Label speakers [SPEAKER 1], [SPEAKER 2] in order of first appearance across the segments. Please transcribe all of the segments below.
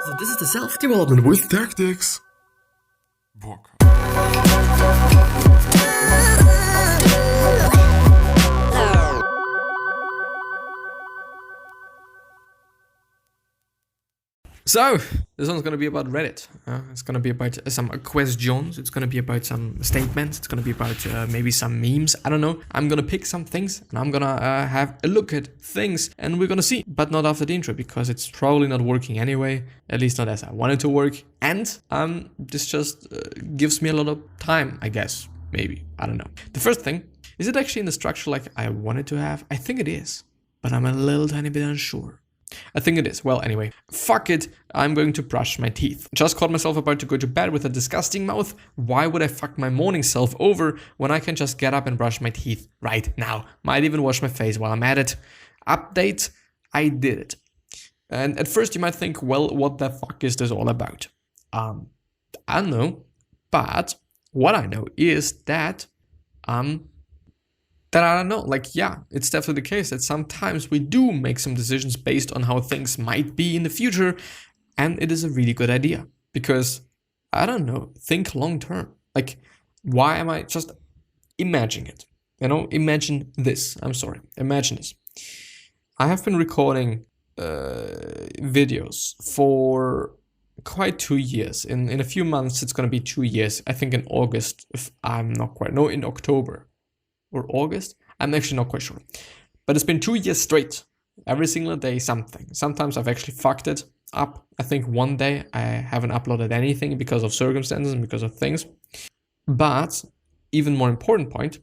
[SPEAKER 1] So this is the self-development with tactics. Book. So, this one's going to be about Reddit. It's going to be about some questions. It's going to be about some statements. It's going to be about maybe some memes. I don't know. I'm going to pick some things and I'm going to have a look at things and we're going to see. But not after the intro because it's probably not working anyway. At least not as I want it to work. And this just gives me a lot of time, I guess. Maybe. I don't know. The first thing, is it actually in the structure like I wanted to have? I think it is. But I'm a little tiny bit unsure. I think it is. Well, anyway, fuck it. I'm going to brush my teeth. Just caught myself about to go to bed with a disgusting mouth. Why would I fuck my morning self over when I can just get up and brush my teeth right now? Might even wash my face while I'm at it. Update, I did it. And at first you might think, well, what the fuck is this all about? I don't know. But what I know is that I don't know, like, yeah, it's definitely the case that sometimes we do make some decisions based on how things might be in the future, and it is a really good idea, because, I don't know, think long term. Like, why am I just imagine it? Imagine this. Imagine this. I have been recording videos for quite 2 years. In a few months, it's going to be 2 years. I think in August, if I'm not quite, no, in October. Or August? I'm actually not quite sure. But it's been 2 years straight. Every single day, something. Sometimes I've actually fucked it up. I think one day I haven't uploaded anything because of circumstances and because of things. But, even more important point,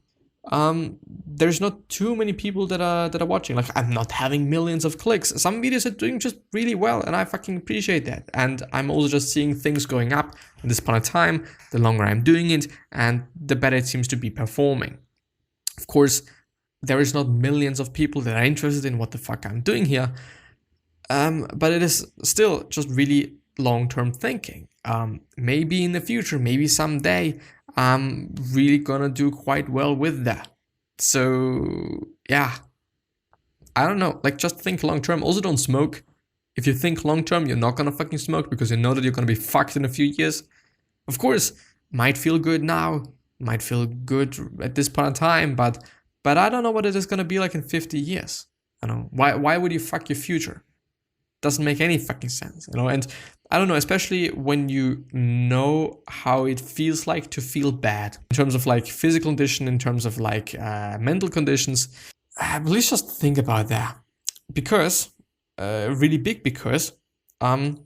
[SPEAKER 1] there's not too many people that are watching. Like, I'm not having millions of clicks. Some videos are doing just really well, and I fucking appreciate that. And I'm also just seeing things going up at this point in time. The longer I'm doing it, and the better it seems to be performing. Of course, there is not millions of people that are interested in what the fuck I'm doing here, but it is still just really long-term thinking. Maybe in the future, maybe someday, I'm really gonna do quite well with that. So, yeah, I don't know, like just think long-term. Also don't smoke. If you think long-term, you're not gonna fucking smoke because you know that you're gonna be fucked in a few years. Of course, might feel good now. Might feel good at this point in time, but I don't know what it is going to be like in 50 years. Why would you fuck your future? Doesn't make any fucking sense, and I don't know, especially when you know how it feels like to feel bad in terms of like physical condition, in terms of like mental conditions. Please just think about that, because really big because I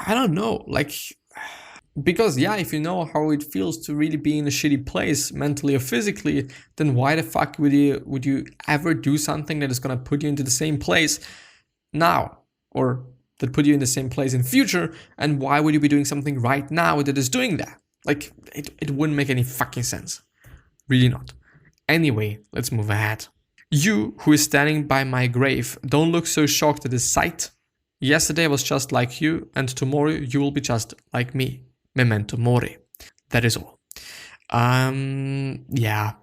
[SPEAKER 1] don't know, like. Because, yeah, if you know how it feels to really be in a shitty place, mentally or physically, then why the fuck would you ever do something that is going to put you into the same place now? Or that put you in the same place in future? And why would you be doing something right now that is doing that? Like, it wouldn't make any fucking sense. Really not. Anyway, let's move ahead. You, who is standing by my grave, don't look so shocked at the sight. Yesterday I was just like you, and tomorrow you will be just like me. Memento mori. That is all. Yeah.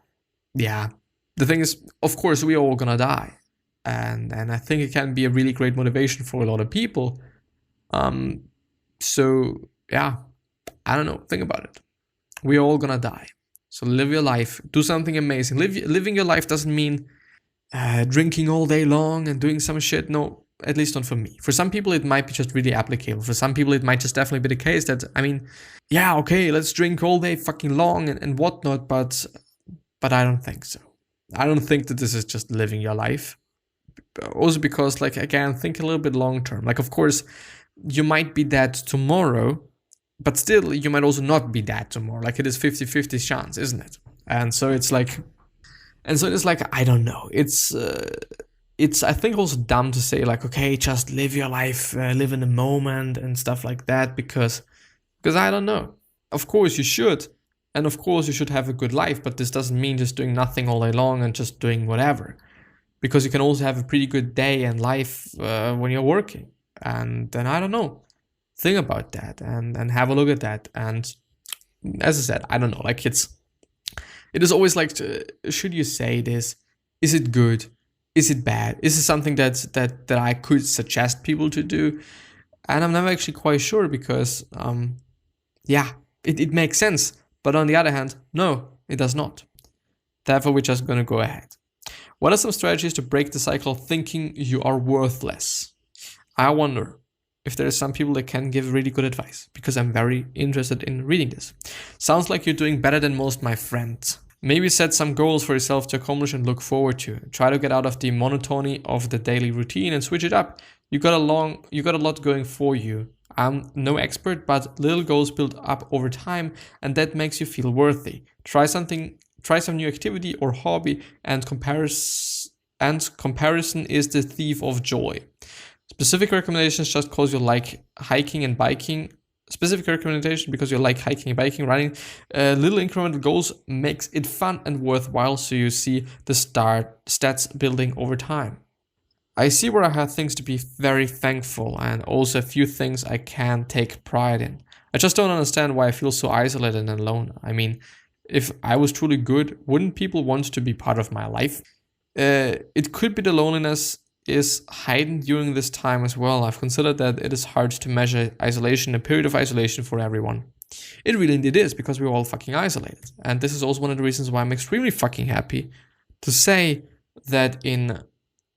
[SPEAKER 1] The thing is, of course, we are all gonna die. And I think it can be a really great motivation for a lot of people. So, yeah. I don't know. Think about it. We are all gonna die. So live your life. Do something amazing. Living your life doesn't mean drinking all day long and doing some shit. No. At least not for me. For some people, it might be just really applicable. For some people, it might just definitely be the case that, I mean, yeah, okay, let's drink all day fucking long and whatnot, but I don't think so. I don't think that this is just living your life. Also because, like, again, think a little bit long term. Like, of course, you might be dead tomorrow, but still, you might also not be dead tomorrow. Like, it is 50-50 chance, isn't it? And so it's like, I don't know. It's, I think, also dumb to say, like, okay, just live your life, live in the moment and stuff like that, because I don't know. Of course you should, and of course you should have a good life, but this doesn't mean just doing nothing all day long and just doing whatever. Because you can also have a pretty good day and life when you're working. And then, I don't know, think about that and have a look at that. And as I said, I don't know, like, it is always like, should you say this? Is it good? Is it bad? Is it something that I could suggest people to do? And I'm never actually quite sure because, yeah, it makes sense. But on the other hand, no, it does not. Therefore, we're just going to go ahead. What are some strategies to break the cycle of thinking you are worthless? I wonder if there are some people that can give really good advice, because I'm very interested in reading this. Sounds like you're doing better than most, my friend. Maybe set some goals for yourself to accomplish and look forward to. Try to get out of the monotony of the daily routine and switch it up. You got a lot going for you. I'm no expert, but little goals build up over time, and that makes you feel worthy. Try some new activity or hobby, and comparison is the thief of joy. Specific recommendations just because you like hiking and biking. Specific recommendation because you like hiking and biking, running. Little incremental goals makes it fun and worthwhile, so you see the stats building over time. I see where I have things to be very thankful, and also a few things I can take pride in. I just don't understand why I feel so isolated and alone. I mean, if I was truly good, wouldn't people want to be part of my life? It could be the loneliness is heightened during this time as well. I've considered that it is hard to measure isolation, a period of isolation for everyone. It really indeed is, because we're all fucking isolated. And this is also one of the reasons why I'm extremely fucking happy to say that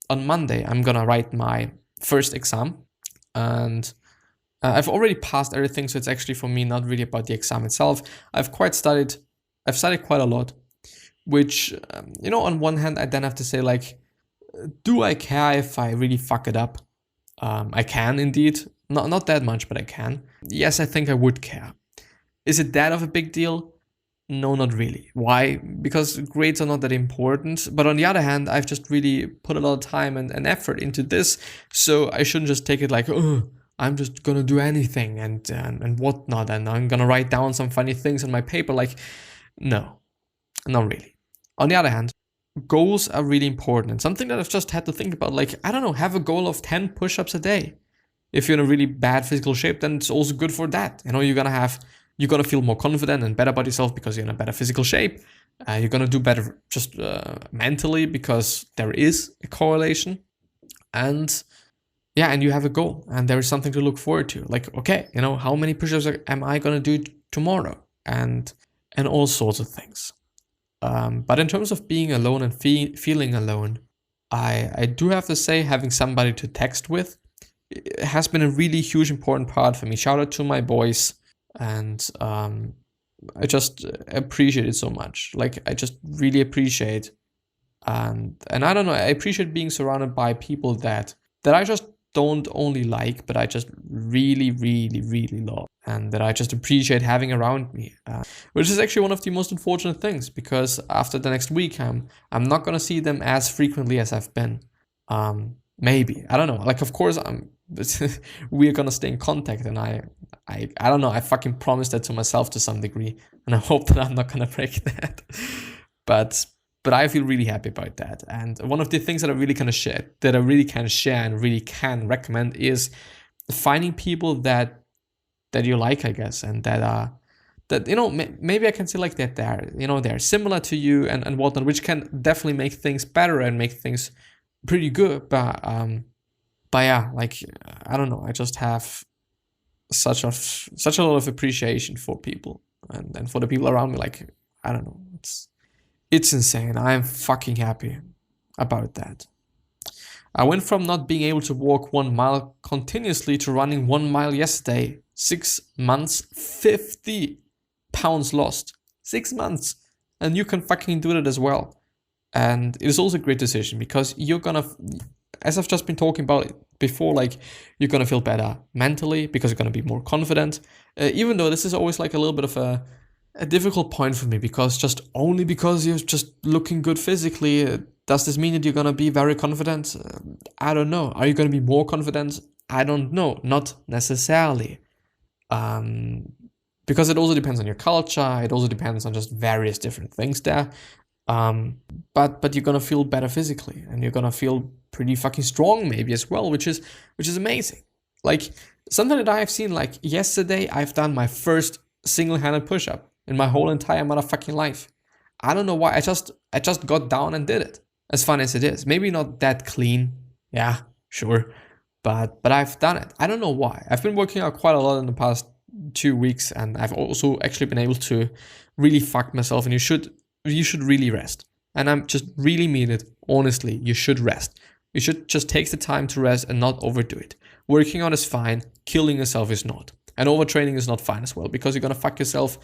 [SPEAKER 1] on Monday I'm gonna write my first exam, and I've already passed everything, so it's actually for me not really about the exam itself. I've studied quite a lot, which on one hand I then have to say, like, do I care if I really fuck it up? I can indeed. Not that much, but I can. Yes, I think I would care. Is it that of a big deal? No, not really. Why? Because grades are not that important. But on the other hand, I've just really put a lot of time and effort into this, so I shouldn't just take it like, oh, I'm just gonna do anything and whatnot, and I'm gonna write down some funny things on my paper. Like, no, not really. On the other hand, goals are really important, and something that I've just had to think about, like, I don't know, have a goal of 10 push-ups a day. If you're in a really bad physical shape, then it's also good for that. You're gonna feel more confident and better about yourself because you're in a better physical shape. You're gonna do better just mentally because there is a correlation. And yeah, and you have a goal and there is something to look forward to. Like, okay, how many push-ups am I gonna do tomorrow? And all sorts of things. But in terms of being alone and feeling alone, I do have to say, having somebody to text with has been a really huge, important part for me. Shout out to my boys, and I just appreciate it so much. Like, I just really appreciate, and I don't know, I appreciate being surrounded by people that I just don't only like, but I just really, really, really love, and that I just appreciate having around me, which is actually one of the most unfortunate things, because after the next week, I'm not gonna see them as frequently as I've been. Maybe, I don't know. Like, of course, we're gonna stay in contact, and I don't know. I fucking promised that to myself to some degree, and I hope that I'm not gonna break that. But I feel really happy about that. And one of the things that I really can share and really can recommend is finding people that you like, I guess, and that maybe I can say like that they're similar to you and whatnot, which can definitely make things better and make things pretty good. But yeah, like, I don't know, I just have such a lot of appreciation for people and for the people around me. Like, I don't know, it's insane. I am fucking happy about that. I went from not being able to walk 1 mile continuously to running 1 mile yesterday. 6 months, 50 pounds lost. 6 months. And you can fucking do that as well. And it is also a great decision, because you're gonna, as I've just been talking about before, like, you're gonna feel better mentally because you're gonna be more confident. Even though this is always like a little bit of a difficult point for me, because just only because you're just looking good physically, does this mean that you're gonna be very confident? I don't know. Are you gonna be more confident? I don't know. Not necessarily. Because it also depends on your culture. It also depends on just various different things there. But you're gonna feel better physically, and you're gonna feel pretty fucking strong maybe as well, which is amazing. Like, something that I have seen, like, yesterday I've done my first single-handed push-up in my whole entire motherfucking life. I don't know why. I just got down and did it. As fun as it is, maybe not that clean. Yeah, sure. but I've done it. I don't know why. I've been working out quite a lot in the past 2 weeks, and I've also actually been able to really fuck myself. And you should really rest. And I'm just really mean it. Honestly, you should rest. You should just take the time to rest and not overdo it. Working out is fine. Killing yourself is not. And overtraining is not fine as well, because you're gonna fuck yourself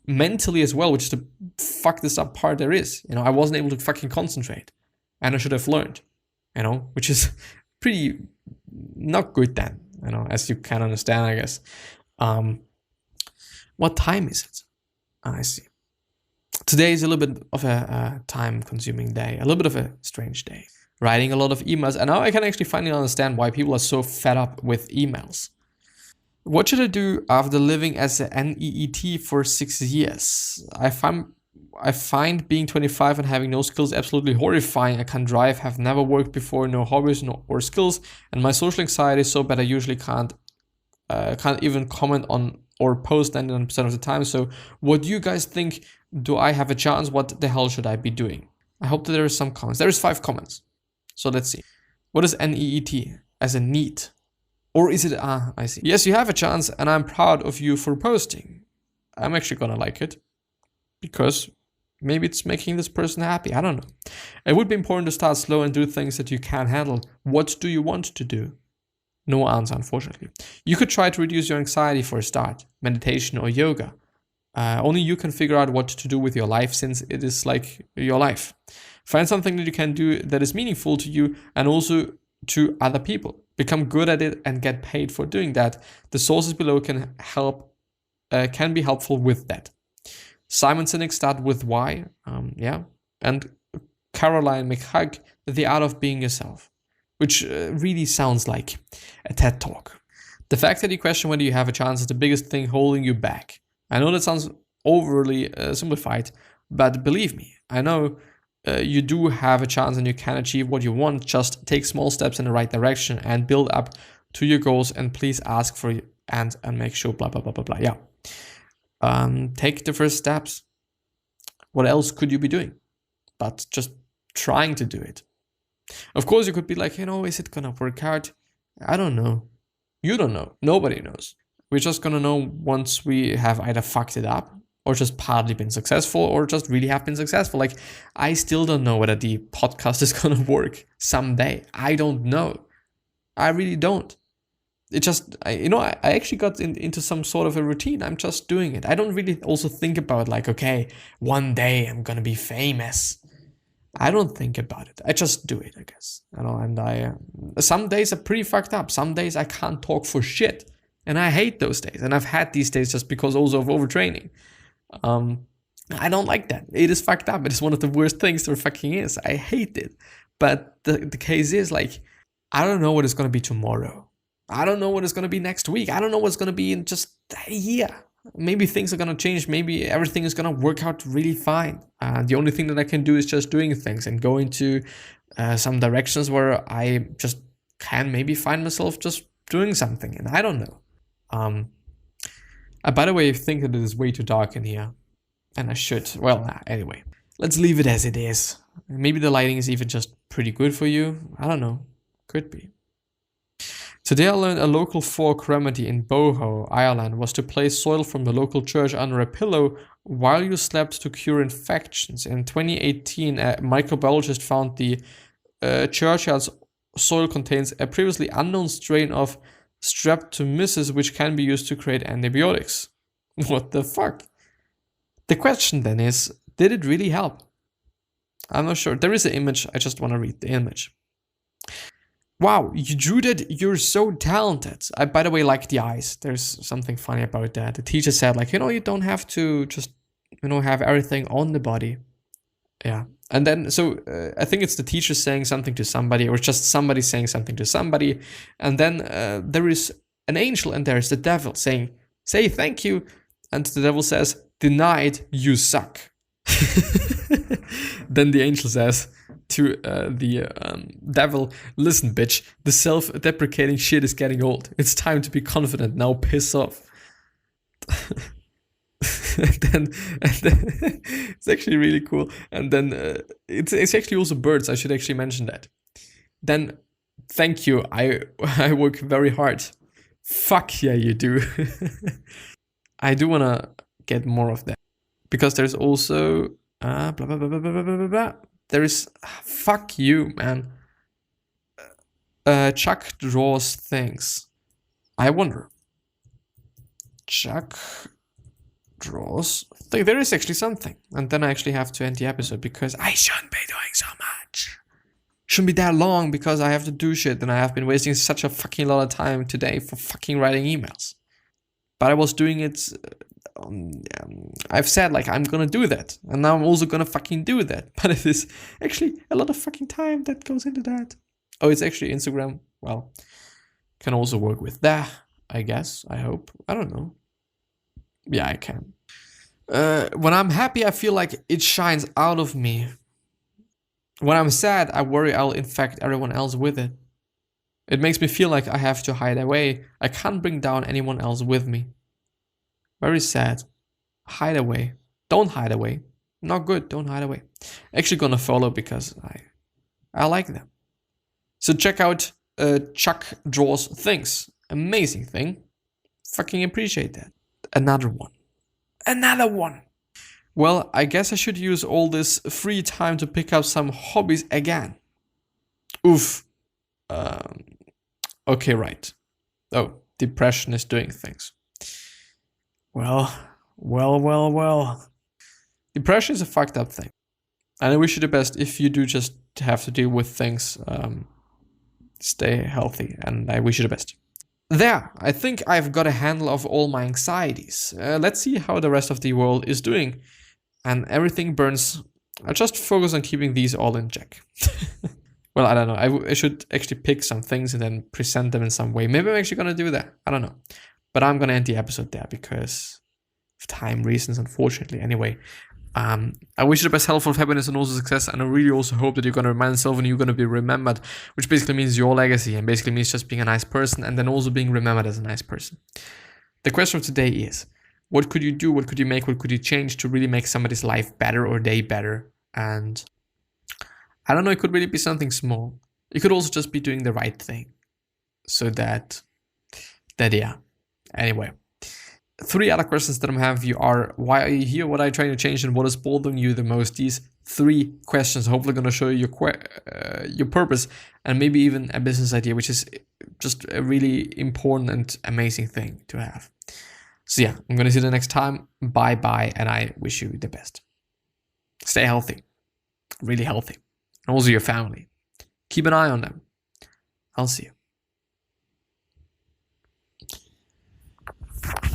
[SPEAKER 1] mentally as well, which is the fuck this up part there is. I wasn't able to fucking concentrate, and I should have learned. Which is pretty not good then. As you can understand, I guess. What time is it? I see. Today is a little bit of a time-consuming day, a little bit of a strange day. Writing a lot of emails, and now I can actually finally understand why people are so fed up with emails. What should I do after living as an NEET for 6 years? I find being 25 and having no skills absolutely horrifying. I can't drive, have never worked before, no hobbies or skills, and my social anxiety is so bad I usually can't even comment on or post 99% of the time. So what do you guys think? Do I have a chance? What the hell should I be doing? I hope that there is some comments. There is 5 comments. So let's see. What is NEET? As a NEET? Or is it, I see. Yes, you have a chance, and I'm proud of you for posting. I'm actually gonna like it, because maybe it's making this person happy. I don't know. It would be important to start slow and do things that you can handle. What do you want to do? No answer, unfortunately. You could try to reduce your anxiety for a start. Meditation or yoga. Only you can figure out what to do with your life, since it is like your life. Find something that you can do that is meaningful to you and also to other people. Become good at it and get paid for doing that. The sources below can be helpful with that. Simon Sinek start with why, and Caroline McHugh, The Art of Being Yourself, which really sounds like a TED Talk. The fact that you question whether you have a chance is the biggest thing holding you back. I know that sounds overly simplified, but believe me, I know you do have a chance and you can achieve what you want. Just take small steps in the right direction and build up to your goals, and please ask for and make sure blah, blah, blah, blah, blah. Yeah. Take the first steps. What else could you be doing? But just trying to do it. Of course, you could be like, is it gonna work out? I don't know. You don't know. Nobody knows. We're just gonna know once we have either fucked it up, or just partly been successful, or just really have been successful. Like, I still don't know whether the podcast is gonna work someday. I don't know. I really don't. It just, I actually got into some sort of a routine. I'm just doing it. I don't really also think about like, okay, one day I'm gonna be famous. I don't think about it. I just do it, I guess. And some days are pretty fucked up. Some days I can't talk for shit. And I hate those days. And I've had these days just because also of overtraining. I don't like that. It is fucked up. It is one of the worst things there fucking is. I hate it. But the case is, like, I don't know what it's going to be tomorrow. I don't know what it's going to be next week. I don't know what's going to be in just a year. Maybe things are going to change. Maybe everything is going to work out really fine. The only thing that I can do is just doing things and go into some directions where I just can maybe find myself just doing something. And I don't know. By the way, I think that it is way too dark in here, and I should. Well, anyway, let's leave it as it is. Maybe the lighting is even just pretty good for you. I don't know. Could be. Today I learned a local folk remedy in Boho, Ireland, was to place soil from the local church under a pillow while you slept to cure infections. In 2018, a microbiologist found the churchyard's soil contains a previously unknown strain of Streptomyces, which can be used to create antibiotics. What the fuck? The question then is, did it really help? I'm not sure. There is an image. I just want to read the image. Wow, you drew that. You're so talented. I, by the way, like the eyes. There's something funny about that. The teacher said, like, you don't have to just, have everything on the body. Yeah. And then, so I think it's the teacher saying something to somebody, or just somebody saying something to somebody. And then there is an angel, and there's the devil saying, say thank you. And the devil says, denied, you suck. Then the angel says to the devil, listen, bitch, the self-deprecating shit is getting old. It's time to be confident. Now piss off. and then it's actually really cool. And then it's actually also birds. I should actually mention that. Then Thank you. I work very hard. Fuck yeah, you do. I do want to get more of that. Because there's also... blah, blah, blah, blah, blah, blah, blah, blah. There is... Fuck you, man. Chuck draws things. I wonder. Chuck draws... There is actually something. And then I actually have to end the episode because I shouldn't be doing so much. Shouldn't be that long because I have to do shit and I have been wasting such a fucking lot of time today for fucking writing emails. But I was doing it... I've said like I'm gonna do that, and now I'm also gonna fucking do that. But it is actually a lot of fucking time that goes into that. Oh, it's actually Instagram. Well, can also work with that, I guess. I hope. I don't know. Yeah, I can. When I'm happy, I feel like it shines out of me. When I'm sad, I worry I'll infect everyone else with it. It makes me feel like I have to hide away. I can't bring down anyone else with me. Very sad. Hide away. Don't hide away. Not good. Don't hide away. Actually gonna follow because I like them. So check out Chuck Draws Things. Amazing thing. Fucking appreciate that. Another one. Another one. Well, I guess I should use all this free time to pick up some hobbies again. Oof. Okay, right. Oh, depression is doing things. Well. Depression is a fucked up thing. And I wish you the best if you do just have to deal with things. Stay healthy, and I wish you the best. There, I think I've got a handle of all my anxieties. Let's see how the rest of the world is doing. And everything burns. I'll just focus on keeping these all in check. Well, I don't know. I should actually pick some things and then present them in some way. Maybe I'm actually going to do that. I don't know. But I'm going to end the episode there because of time reasons, unfortunately. Anyway, I wish you the best health, of happiness, and also success. And I really also hope that you're going to remind yourself and you're going to be remembered, which basically means your legacy and basically means just being a nice person and then also being remembered as a nice person. The question of today is, what could you do? What could you make? What could you change to really make somebody's life better or day better? And I don't know, it could really be something small. It could also just be doing the right thing. So that yeah. Anyway, 3 other questions that I'm having for you are, why are you here? What are you trying to change? And what is bothering you the most? These 3 questions are hopefully going to show you your purpose and maybe even a business idea, which is just a really important and amazing thing to have. So yeah, I'm going to see you the next time. Bye, and I wish you the best. Stay healthy. Really healthy. And also your family. Keep an eye on them. I'll see you.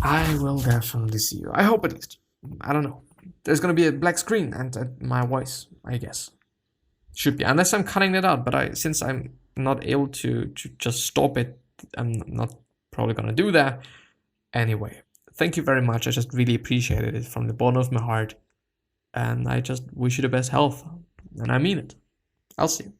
[SPEAKER 1] I will definitely see you. I hope at least. I don't know. There's going to be a black screen and my voice, I guess. Should be. Unless I'm cutting it out. But since I'm not able to just stop it, I'm not probably going to do that. Anyway, thank you very much. I just really appreciated it from the bottom of my heart. And I just wish you the best health. And I mean it. I'll see you.